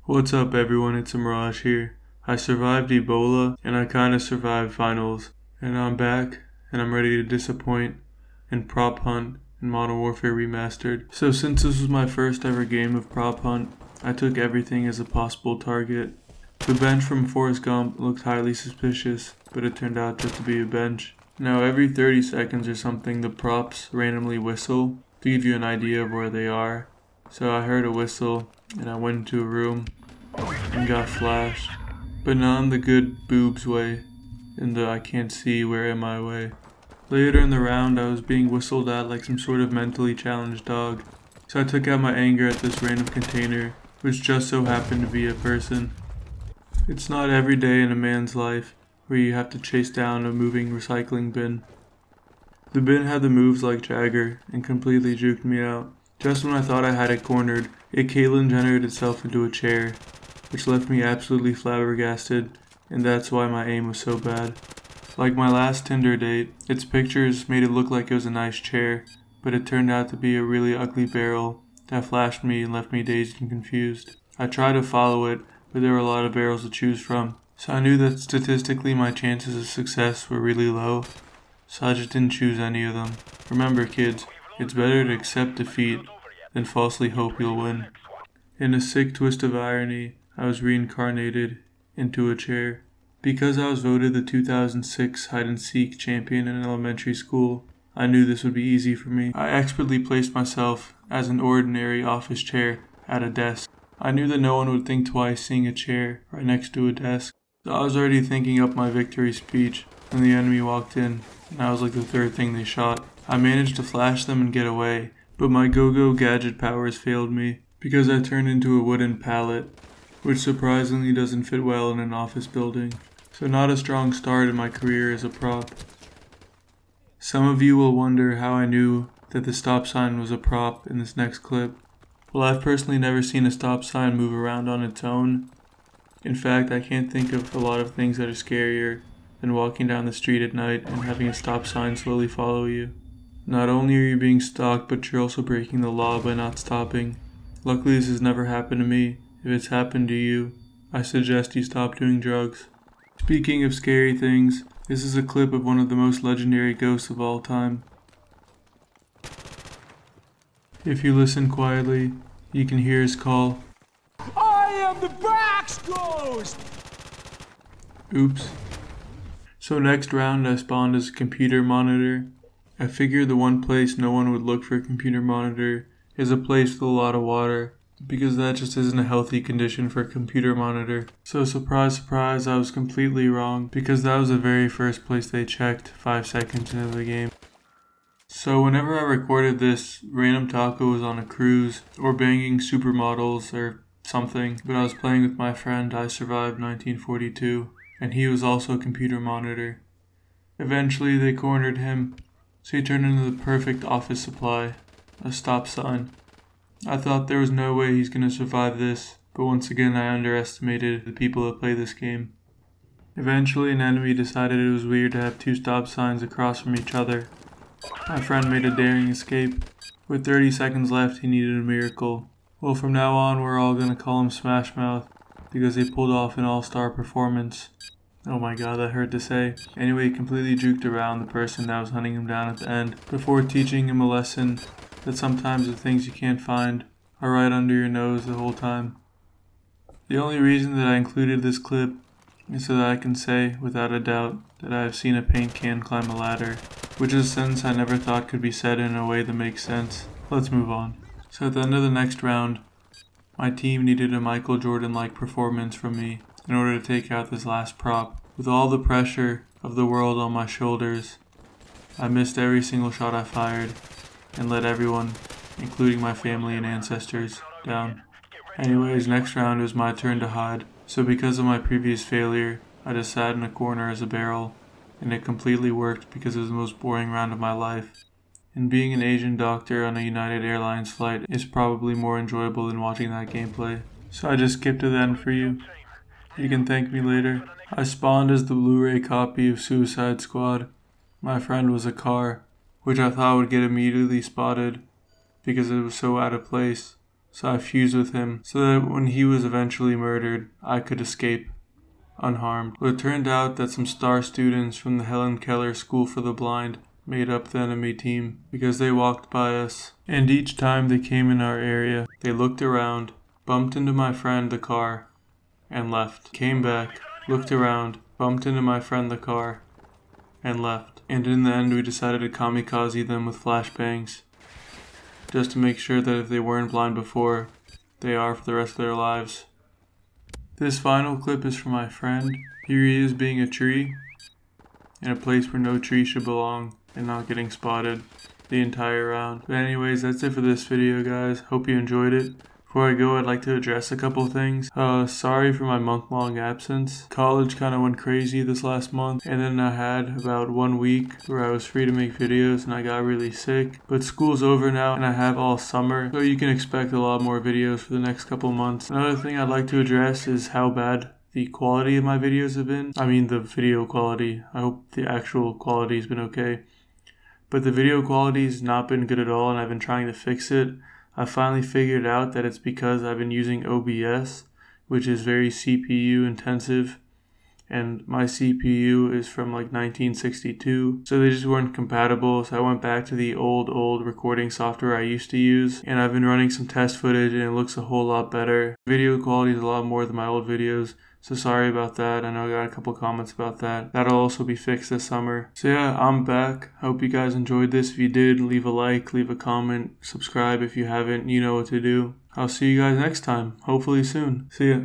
What's up everyone, it's Mirage here. I survived Ebola and I kinda survived finals. And I'm back and I'm ready to disappoint and prop hunt in Modern Warfare Remastered. So since this was my first ever game of prop hunt, I took everything as a possible target. The bench from Forrest Gump looked highly suspicious, but it turned out just to be a bench. Now every 30 seconds or something the props randomly whistle to give you an idea of where they are. So I heard a whistle and I went into a room and got flashed, but not in the good boobs way, in the I can't see where am I way. Later in the round I was being whistled at like some sort of mentally challenged dog, so I took out my anger at this random container, which just so happened to be a person. It's not every day in a man's life where you have to chase down a moving recycling bin. The bin had the moves like Jagger and completely juked me out. Just when I thought I had it cornered, it Caitlyn generated itself into a chair, which left me absolutely flabbergasted, and that's why my aim was so bad. Like my last Tinder date, its pictures made it look like it was a nice chair, but it turned out to be a really ugly barrel that flashed me and left me dazed and confused. I tried to follow it, but there were a lot of barrels to choose from, so I knew that statistically my chances of success were really low, so I just didn't choose any of them. Remember kids, it's better to accept defeat than falsely hope you'll win. In a sick twist of irony, I was reincarnated into a chair. Because I was voted the 2006 hide-and-seek champion in elementary school, I knew this would be easy for me. I expertly placed myself as an ordinary office chair at a desk. I knew that no one would think twice seeing a chair right next to a desk, so I was already thinking up my victory speech when the enemy walked in, and I was like the third thing they shot. I managed to flash them and get away, but my go-go gadget powers failed me because I turned into a wooden pallet, which surprisingly doesn't fit well in an office building. So not a strong start in my career as a prop. Some of you will wonder how I knew that the stop sign was a prop in this next clip. Well, I've personally never seen a stop sign move around on its own. In fact, I can't think of a lot of things that are scarier than walking down the street at night and having a stop sign slowly follow you. Not only are you being stalked, but you're also breaking the law by not stopping. Luckily this has never happened to me. If it's happened to you, I suggest you stop doing drugs. Speaking of scary things, this is a clip of one of the most legendary ghosts of all time. If you listen quietly, you can hear his call. I am the Brax Ghost! Oops. So next round I spawned as a computer monitor. I figured the one place no one would look for a computer monitor is a place with a lot of water, because that just isn't a healthy condition for a computer monitor. So surprise surprise, I was completely wrong, because that was the very first place they checked 5 seconds into the game. So whenever I recorded this, Random Taco was on a cruise, or banging supermodels or something, but I was playing with my friend I Survived 1942, and he was also a computer monitor. Eventually they cornered him, so he turned into the perfect office supply, a stop sign. I thought there was no way he's gonna survive this, but once again I underestimated the people that play this game. Eventually an enemy decided it was weird to have two stop signs across from each other. My friend made a daring escape. With 30 seconds left he needed a miracle. Well, from now on we're all gonna call him Smash Mouth, because he pulled off an all-star performance. Oh my god, that hurt to say. Anyway, he completely juked around the person that was hunting him down at the end, before teaching him a lesson that sometimes the things you can't find are right under your nose the whole time. The only reason that I included this clip is so that I can say, without a doubt, that I have seen a paint can climb a ladder, which is a sentence I never thought could be said in a way that makes sense. Let's move on. So at the end of the next round, my team needed a Michael Jordan-like performance from me in order to take out this last prop. With all the pressure of the world on my shoulders, I missed every single shot I fired and let everyone, including my family and ancestors, down. Anyways, next round it was my turn to hide, so because of my previous failure, I just sat in a corner as a barrel, and it completely worked because it was the most boring round of my life. And being an Asian doctor on a United Airlines flight is probably more enjoyable than watching that gameplay. So I just skipped to the end for you. You can thank me later. I spawned as the Blu-ray copy of Suicide Squad. My friend was a car, which I thought would get immediately spotted because it was so out of place. So I fused with him so that when he was eventually murdered, I could escape unharmed. But it turned out that some star students from the Helen Keller School for the Blind made up the enemy team because they walked by us. And each time they came in our area, they looked around, bumped into my friend the car, and left. Came back, looked around, bumped into my friend the car, and left. And in the end we decided to kamikaze them with flashbangs, just to make sure that if they weren't blind before, they are for the rest of their lives. This final clip is for my friend. Here he is being a tree, in a place where no tree should belong, and not getting spotted the entire round. But anyways, that's it for this video, guys. Hope you enjoyed it. Before I go, I'd like to address a couple things. Sorry for my month-long absence. College kind of went crazy this last month, and then I had about 1 week where I was free to make videos and I got really sick. But school's over now and I have all summer, so you can expect a lot more videos for the next couple months. Another thing I'd like to address is how bad the quality of my videos have been. I mean the video quality. I hope the actual quality has been okay. But the video quality's not been good at all and I've been trying to fix it. I finally figured out that it's because I've been using OBS, which is very CPU intensive, and my CPU is from like 1962, so they just weren't compatible. So I went back to the old recording software I used to use, and I've been running some test footage and it looks a whole lot better. Video quality is a lot more than my old videos, so sorry about that. I know I got a couple comments about that. That'll also be fixed this summer. So yeah, I'm back. Hope you guys enjoyed this. If you did, leave a like, leave a comment, subscribe if you haven't. You know what to do. I'll see you guys next time, hopefully soon. See ya.